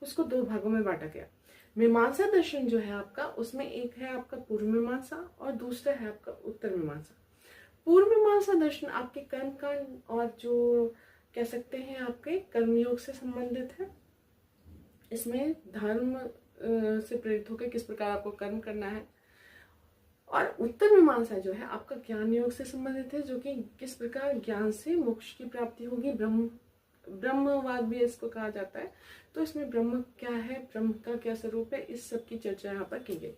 उसको दो भागों में बांटा गया। मीमांसा दर्शन जो है आपका, उसमें एक है आपका पूर्व मीमांसा और दूसरा है आपका उत्तर मीमांसा। पूर्व मीमांसा दर्शन आपके कर्म कांड और जो कह सकते हैं आपके कर्मयोग से संबंधित है। इसमें धर्म से प्रेरित होकर किस प्रकार आपको कर्म करना है। और उत्तर मीमांसा जो है आपका ज्ञान योग से संबंधित है, जो कि किस प्रकार ज्ञान से मोक्ष की प्राप्ति होगी। ब्रह्मवाद भी इसको कहा जाता है। तो इसमें ब्रह्म क्या है, ब्रह्म का क्या स्वरूप है, इस सब की चर्चा यहाँ पर की गई।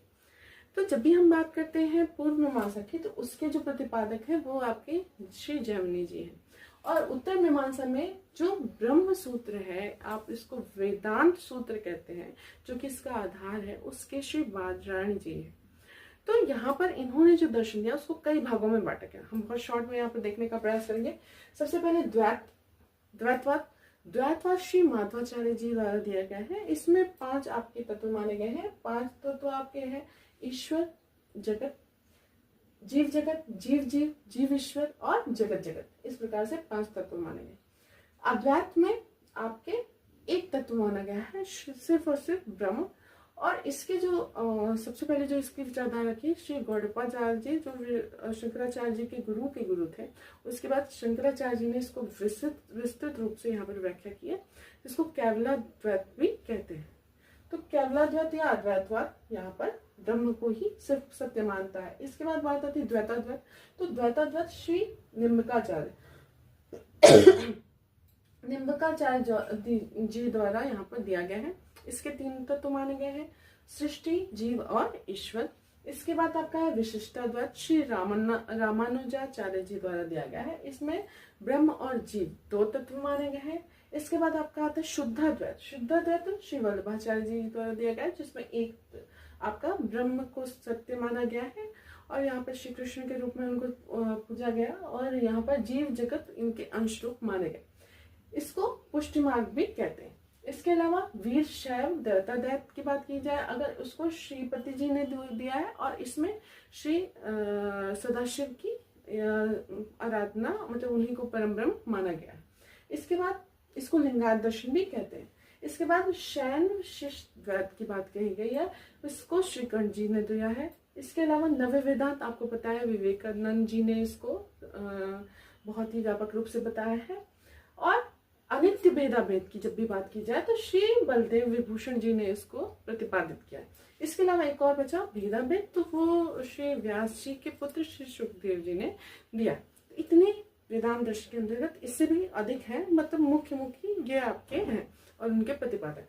तो जब भी हम बात करते हैं पूर्व मीमांसा की, तो उसके जो प्रतिपादक है वो आपके श्री जैमिनी जी हैं। और उत्तर मीमांसा में जो ब्रह्म सूत्र है, आप इसको वेदांत सूत्र कहते हैं, जो कि इसका आधार है, उसके श्री बादरायण जी है। तो यहाँ पर इन्होंने जो दर्शन दिया उसको कई भागों में बांटा गया। हम बहुत शॉर्ट में यहाँ पर देखने का प्रयास करेंगे। सबसे पहले द्वैतवाद श्री माधवाचार्य जी द्वारा दिया गया है। इसमें 5 आपके तत्व माने गए हैं। 5 तत्व आपके हैं ईश्वर, जगत, जीव जगत, जीव ईश्वर और जगत जगत। इस प्रकार से 5 तत्व माने गए। अद्वैत में आपके एक तत्व माना गया है, सिर्फ और सिर्फ ब्रह्म। और इसके जो सबसे पहले जो इसकी विचारधारा की श्री गौड़पाचार्य जी, जो शंकराचार्य जी के गुरु थे। उसके बाद शंकराचार्य जी ने इसको विस्तृत रूप से यहाँ पर व्याख्या की है। इसको केवलाद्वैत भी कहते हैं। तो केवलाद्वैत या अद्वैतवाद यहाँ पर ब्रह्म को ही सिर्फ सत्य मानता है। इसके बाद बात आती है द्वैताद्वैत। तो द्वैताद्वैत श्री निम्बकाचार्य जी द्वारा यहाँ पर दिया गया है। इसके 3 तत्व माने गए हैं, सृष्टि, जीव और ईश्वर। इसके बाद आपका है विशिष्टाद्वैत, श्री रामानुजाचार्य जी द्वारा दिया गया है। इसमें ब्रह्म और जीव 2 तत्व माने गए हैं। इसके बाद आपका आता है शुद्धाद्वैत श्री वल्लभाचार्य जी द्वारा दिया गया है, जिसमें एक आपका ब्रह्म को सत्य माना गया है और यहाँ पर श्री कृष्ण के रूप में उनको पूजा गया, और यहाँ पर जीव जगत इनके अंश रूप माने गए। इसको पुष्टि मार्ग भी कहते हैं। इसके अलावा वीर शैव द्वैताद्वैत की बात की जाए अगर, उसको श्रीपति जी ने दिया है और इसमें श्री सदाशिव की आराधना, मतलब उन्हीं को परम ब्रह्म माना गया है। इसके बाद इसको लिंगायत दर्शन भी कहते हैं। इसके बाद शैन शिष्ट द्वैत की बात कही गई है, इसको श्रीकंठ जी ने दिया है। इसके अलावा नवे वेदांत आपको पता है, विवेकानंद जी ने इसको बहुत ही व्यापक रूप से बताया है। और अनित्य भेदाभेद की जब भी बात की जाए तो श्री बलदेव विभूषण जी ने इसको प्रतिपादित किया है। इसके अलावा एक और बचा भेदाभेद, तो वो श्री व्यास जी के पुत्र श्री सुखदेव जी ने दिया। इतने वेदांत दर्शन के अंतर्गत, इससे भी अधिक है, मतलब मुख्य ये आपके हैं और उनके प्रतिपादक।